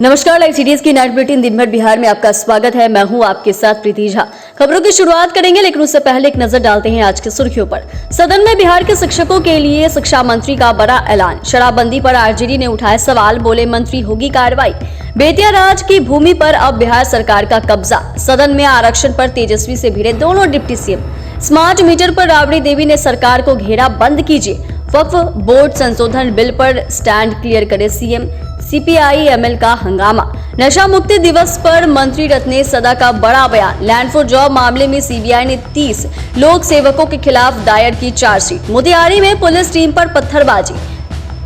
नमस्कार, live series की night bulletin दिन भर बिहार में आपका स्वागत है। मैं हूं आपके साथ प्रीति झा। खबरों की शुरुआत करेंगे, लेकिन उससे पहले एक नजर डालते हैं आज की सुर्खियों पर। सदन में बिहार के शिक्षकों के लिए शिक्षा मंत्री का बड़ा ऐलान। शराबबंदी पर आरजेडी ने उठाए सवाल, बोले मंत्री होगी कार्रवाई। बेतिया राज की भूमि पर अब बिहार सरकार का कब्जा। सदन में आरक्षण पर तेजस्वी से भिड़े दोनों डिप्टी सीएम। स्मार्ट मीटर पर राबड़ी देवी ने सरकार को घेरा, बंद कीजिए। वक्फ बोर्ड संशोधन बिल पर स्टैंड क्लियर करे सीएम। सीपीआई एमएल का हंगामा। नशा मुक्ति दिवस पर मंत्री रत्नेश सदा का बड़ा बयान। लैंड फॉर जॉब मामले में सीबीआई ने 30 लोक सेवकों के खिलाफ दायर की चार्जशीट। मोतिहारी में पुलिस टीम पर पत्थरबाजी।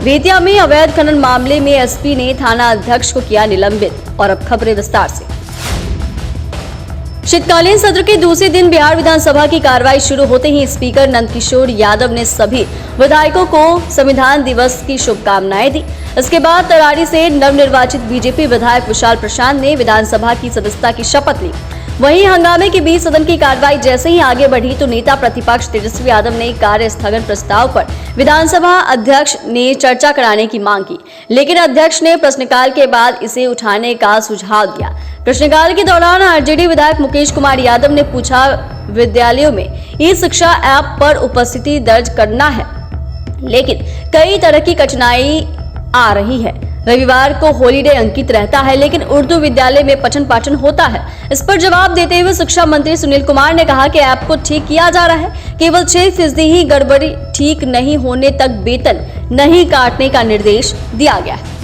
बेतिया में अवैध खनन मामले में एसपी ने थाना अध्यक्ष को किया निलंबित। और अब खबरें विस्तार से। शीतकालीन सत्र के दूसरे दिन बिहार विधानसभा की कार्रवाई शुरू होते ही स्पीकर नंदकिशोर यादव ने सभी विधायकों को संविधान दिवस की शुभकामनाएं दी। इसके बाद तरारी से नवनिर्वाचित बीजेपी विधायक विशाल प्रशांत ने विधानसभा की सदस्यता की शपथ ली। वहीं हंगामे के बीच सदन की कार्रवाई जैसे ही आगे बढ़ी तो नेता प्रतिपक्ष तेजस्वी यादव ने कार्य स्थगन प्रस्ताव पर विधानसभा अध्यक्ष ने चर्चा कराने की मांग की, लेकिन अध्यक्ष ने प्रश्नकाल के बाद इसे उठाने का सुझाव दिया। प्रश्नकाल के दौरान आरजेडी विधायक मुकेश कुमार यादव ने पूछा, विद्यालयों में ई शिक्षा ऐप पर उपस्थिति दर्ज करना है, लेकिन कई तरह की कठिनाई आ रही है। रविवार को हॉलीडे अंकित रहता है, लेकिन उर्दू विद्यालय में पठन पाठन होता है। इस पर जवाब देते हुए शिक्षा मंत्री सुनील कुमार ने कहा कि ऐप को ठीक किया जा रहा है, केवल 6% ही गड़बड़ी, ठीक नहीं होने तक वेतन नहीं काटने का निर्देश दिया गया है।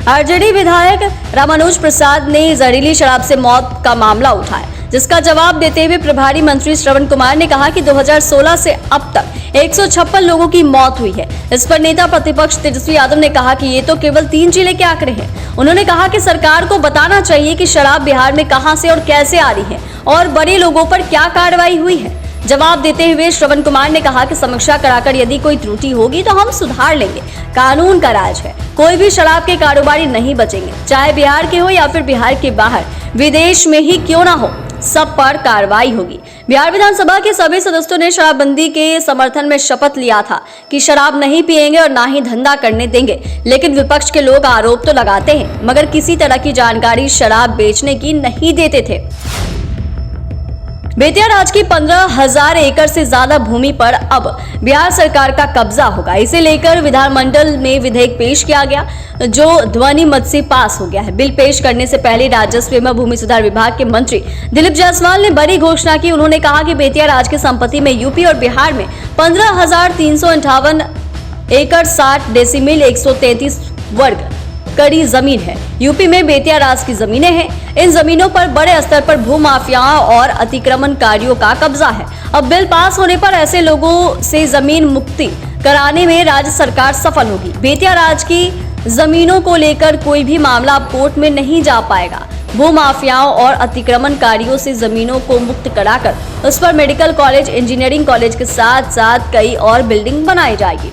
आरजेडी विधायक रामानुज प्रसाद ने जहरीली शराब से मौत का मामला उठाया, जिसका जवाब देते हुए प्रभारी मंत्री श्रवण कुमार ने कहा कि 2016 से अब तक 156 लोगों की मौत हुई है। इस पर नेता प्रतिपक्ष तेजस्वी यादव ने कहा कि ये तो केवल 3 जिले के आंकड़े हैं। उन्होंने कहा कि सरकार को बताना चाहिए कि शराब बिहार में कहां से और कैसे आ रही है और बड़े लोगों पर क्या कार्रवाई हुई है। जवाब देते हुए श्रवण कुमार ने कहा कि समीक्षा कराकर यदि कोई त्रुटि होगी तो हम सुधार लेंगे। कानून का राज है, कोई भी शराब के कारोबारी नहीं बचेंगे, चाहे बिहार के हो या फिर बिहार के बाहर, विदेश में ही क्यों ना हो, सब पर कार्रवाई होगी। बिहार विधानसभा के सभी सदस्यों ने शराबबंदी के समर्थन में शपथ लिया था कि शराब नहीं पिएंगे और ना ही धंधा करने देंगे, लेकिन विपक्ष के लोग आरोप तो लगाते हैं मगर किसी तरह की जानकारी शराब बेचने की नहीं देते थे। बेतिया राज की 15,000 एकड़ से ज्यादा भूमि पर अब बिहार सरकार का कब्जा होगा। इसे लेकर विधानमंडल में विधेयक पेश किया गया, जो ध्वनि मत से पास हो गया है। बिल पेश करने से पहले राजस्व एवं भूमि सुधार विभाग के मंत्री दिलीप जायसवाल ने बड़ी घोषणा की। उन्होंने कहा कि बेतिया राज की संपत्ति में यूपी और बिहार में 15,358 एकड़ 60 डेसिमिल 133 वर्ग कड़ी जमीन है। यूपी में बेतिया राज की जमीनें हैं। इन जमीनों पर बड़े स्तर पर भूमाफियाओं और अतिक्रमणकारियों का कब्जा है। अब बिल पास होने पर ऐसे लोगों से जमीन मुक्ति कराने में राज्य सरकार सफल होगी। बेतिया राज की जमीनों को लेकर कोई भी मामला अब कोर्ट में नहीं जा पाएगा। भूमाफियाओं और अतिक्रमणकारियों से जमीनों को मुक्त कराकर उस पर मेडिकल कॉलेज, इंजीनियरिंग कॉलेज के साथ साथ कई और बिल्डिंग बनाई जाएगी।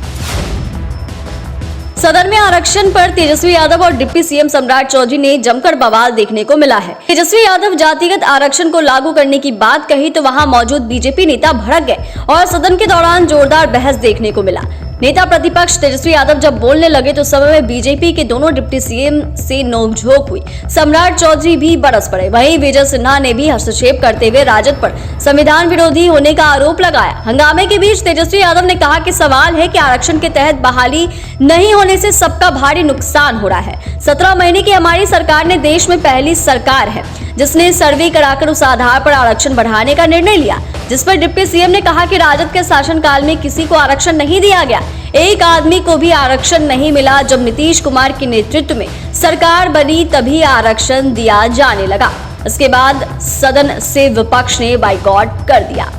सदन में आरक्षण पर तेजस्वी यादव और डिप्टी सीएम सम्राट चौधरी ने जमकर बवाल देखने को मिला है। तेजस्वी यादव जातिगत आरक्षण को लागू करने की बात कही तो वहां मौजूद बीजेपी नेता भड़क गए और सदन के दौरान जोरदार बहस देखने को मिला। नेता प्रतिपक्ष तेजस्वी यादव जब बोलने लगे तो समय में बीजेपी के दोनों डिप्टी सीएम से नोकझोंक हुई। सम्राट चौधरी भी बरस पड़े। वहीं विजय सिन्हा ने भी हस्तक्षेप करते हुए राजद पर संविधान विरोधी होने का आरोप लगाया। हंगामे के बीच तेजस्वी यादव ने कहा कि सवाल है कि आरक्षण के तहत बहाली नहीं होने से सबका भारी नुकसान हो रहा है। 17 महीने की हमारी सरकार ने देश में पहली सरकार है जिसने सर्वे कराकर उस आधार पर आरक्षण बढ़ाने का निर्णय लिया, जिस पर डिप्टी सीएम ने कहा कि राजद के शासनकाल में किसी को आरक्षण नहीं दिया गया। एक आदमी को भी आरक्षण नहीं मिला। जब नीतीश कुमार के नेतृत्व में सरकार बनी तभी आरक्षण दिया जाने लगा। इसके बाद सदन से विपक्ष ने बाइकआउट कर दिया।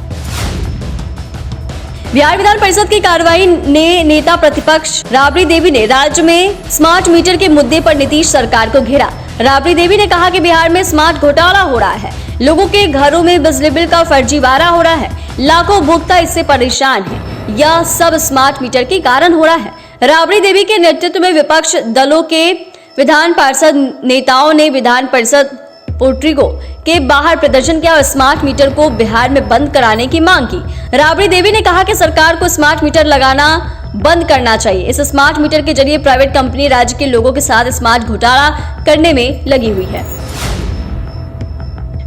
बिहार विधान परिषद की कार्रवाई ने नेता प्रतिपक्ष राबड़ी देवी ने राज्य में स्मार्ट मीटर के मुद्दे पर नीतीश सरकार को घेरा। राबड़ी देवी ने कहा कि बिहार में स्मार्ट घोटाला हो रहा है, लोगों के घरों में बिजली बिल का फर्जीवाड़ा हो रहा है, लाखों उपभोक्ता इससे परेशान हैं। यह सब स्मार्ट मीटर के कारण हो रहा है। राबड़ी देवी के नेतृत्व में विपक्ष दलों के विधान पार्षद नेताओं ने विधान परिषद पोर्ट्रिको के बाहर प्रदर्शन किया और स्मार्ट मीटर को बिहार में बंद कराने की मांग की। राबड़ी देवी ने कहा कि सरकार को स्मार्ट मीटर लगाना बंद करना चाहिए। इस स्मार्ट मीटर के जरिए प्राइवेट कंपनी राज्य के लोगों के साथ स्मार्ट घोटाला करने में लगी हुई है।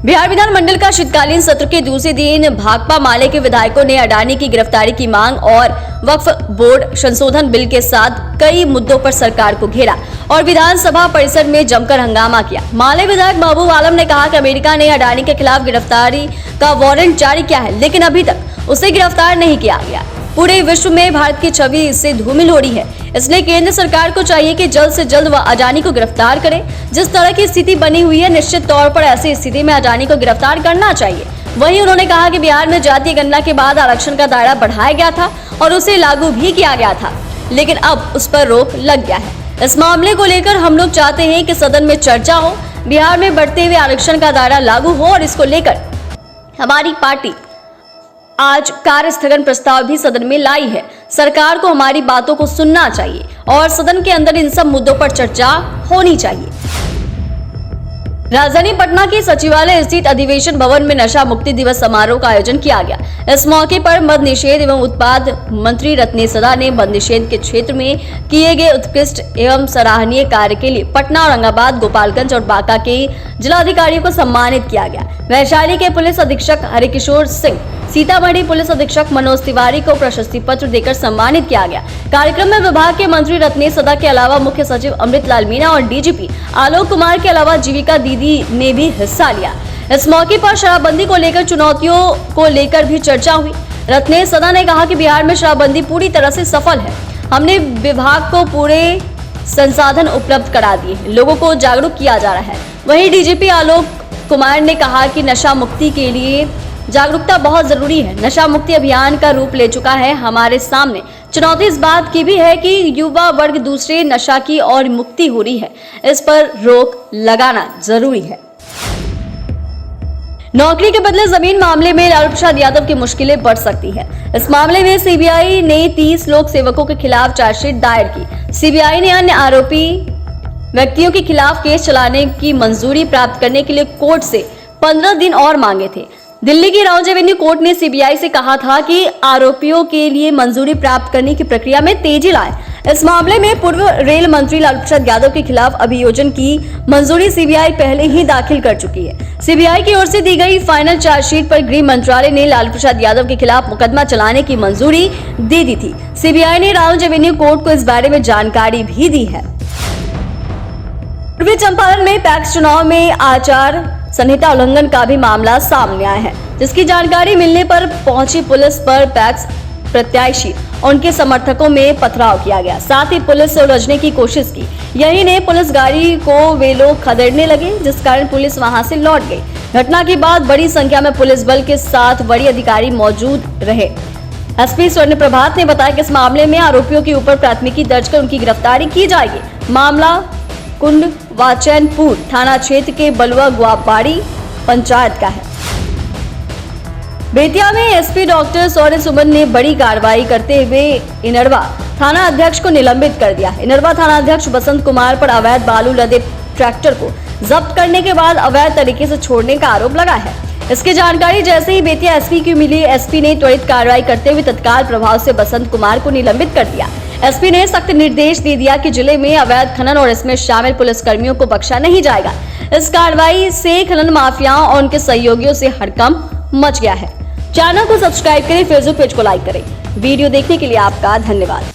बिहार विधानमंडल का शीतकालीन सत्र के दूसरे दिन भाकपा माले के विधायकों ने अडानी की गिरफ्तारी की मांग और वक्फ बोर्ड संशोधन बिल के साथ कई मुद्दों पर सरकार को घेरा और विधानसभा परिसर में जमकर हंगामा किया। माले विधायक महबूब आलम ने कहा कि अमेरिका ने अडानी के खिलाफ गिरफ्तारी का वारंट जारी किया है, लेकिन अभी तक उसे गिरफ्तार नहीं किया गया। पूरे विश्व में भारत की छवि इससे धूमिल हो रही है, इसलिए केंद्र सरकार को चाहिए कि जल्द से जल्द वह अडानी को गिरफ्तार करे। जिस तरह की स्थिति बनी हुई है, निश्चित तौर पर ऐसी स्थिति में अडानी को गिरफ्तार करना चाहिए। वहीं उन्होंने कहा कि बिहार में जातीय गणना के बाद आरक्षण का दायरा बढ़ाया गया था और उसे लागू भी किया गया था, लेकिन अब उस पर रोक लग गया है। इस मामले को लेकर हम लोग चाहते हैं कि सदन में चर्चा हो, बिहार में बढ़ते हुए आरक्षण का दायरा लागू हो और इसको लेकर हमारी पार्टी आज कार्य स्थगन प्रस्ताव भी सदन में लाई है। सरकार को हमारी बातों को सुनना चाहिए और सदन के अंदर इन सब मुद्दों पर चर्चा होनी चाहिए। राजधानी पटना के सचिवालय स्थित अधिवेशन भवन में नशा मुक्ति दिवस समारोह का आयोजन किया गया। इस मौके पर मद निषेध एवं उत्पाद मंत्री रत्नेश सदा ने मद निषेध के क्षेत्र में किए गए उत्कृष्ट एवं सराहनीय कार्य के लिए पटना, औरंगाबाद, गोपालगंज और बांका के जिलाधिकारियों को सम्मानित किया गया। वैशाली के पुलिस अधीक्षक हरिकिशोर सिंह, सीतामढ़ी पुलिस अधीक्षक मनोज तिवारी को प्रशस्ति पत्र देकर सम्मानित किया गया। कार्यक्रम में विभाग के मंत्री रत्नेश सदा के अलावा मुख्य सचिव अमृत लाल मीणा और डीजीपी आलोक कुमार के अलावा जीविका दीदी ने भी हिस्सा लिया। इस मौके पर शराबबंदी को लेकर चुनौतियों को लेकर भी चर्चा हुई। रत्नेश सदा ने कहा कि बिहार में शराबबंदी पूरी तरह से सफल है। हमने विभाग को पूरे संसाधन उपलब्ध करा दिए, लोगों को जागरूक किया जा रहा है। वहीं डीजीपी आलोक कुमार ने कहा कि नशा मुक्ति के लिए जागरूकता बहुत जरूरी है। नशा मुक्ति अभियान का रूप ले चुका है। हमारे सामने चुनौती इस बात की भी है कि युवा वर्ग दूसरे नशा की और मुक्ति हो रही है, इस पर रोक लगाना जरूरी है। नौकरी के बदले जमीन मामले में लालू प्रसाद यादव की मुश्किलें बढ़ सकती है। इस मामले में सीबीआई ने 30 लोक सेवकों के खिलाफ चार्जशीट दायर की। सीबीआई ने अन्य आरोपी व्यक्तियों के खिलाफ केस चलाने की मंजूरी प्राप्त करने के लिए कोर्ट से 15 दिन और मांगे थे। दिल्ली की राउज एवेन्यू कोर्ट ने सीबीआई से कहा था कि आरोपियों के लिए मंजूरी प्राप्त करने की प्रक्रिया में तेजी लाए। इस मामले में पूर्व रेल मंत्री लालू प्रसाद यादव के खिलाफ अभियोजन की मंजूरी सीबीआई पहले ही दाखिल कर चुकी है। सीबीआई की ओर से दी गई फाइनल चार्जशीट पर गृह मंत्रालय ने लालू प्रसाद यादव के खिलाफ मुकदमा चलाने की मंजूरी दे दी थी। सीबीआई ने राउज एवेन्यू कोर्ट को इस बारे में जानकारी भी दी है। पूर्वी चंपारण में पैक्स चुनाव में आचार संहिता उल्लंघन का भी मामला सामने आया है, जिसकी जानकारी मिलने पर पहुंची पुलिस पर पैक्स प्रत्याशी और उनके समर्थकों में पथराव किया गया। साथ ही पुलिस से उलझने की कोशिश की। यही नहीं, पुलिस गाड़ी को वे लोग खदेड़ने लगे, जिस कारण पुलिस वहां से लौट गई। घटना के बाद बड़ी संख्या में पुलिस बल के साथ बड़ी अधिकारी मौजूद रहे। एसपी स्वर्ण प्रभात ने बताया कि इस मामले में आरोपियों के ऊपर प्राथमिकी दर्ज कर उनकी गिरफ्तारी की जाएगी। मामला कुंड वाचैनपुर थाना क्षेत्र के बलुआ गुआबाड़ी पंचायत का है। बेतिया में एसपी डॉक्टर सौर्य सुमन ने बड़ी कार्रवाई करते हुए इनरवा थाना अध्यक्ष को निलंबित कर दिया। इनरवा थाना अध्यक्ष बसंत कुमार पर अवैध बालू लदे ट्रैक्टर को जब्त करने के बाद अवैध तरीके से छोड़ने का आरोप लगा है। इसकी जानकारी जैसे ही बेतिया एसपी को मिली, एसपी ने त्वरित कार्रवाई करते हुए तत्काल प्रभाव से बसंत कुमार को निलंबित कर दिया। एसपी ने सख्त निर्देश दे दिया कि जिले में अवैध खनन और इसमें शामिल पुलिसकर्मियों को बख्शा नहीं जाएगा। इस कार्रवाई से खनन माफियाओं और उनके सहयोगियों से हड़कंप मच गया है। चैनल को सब्सक्राइब करें, फेसबुक पेज को लाइक करें। वीडियो देखने के लिए आपका धन्यवाद।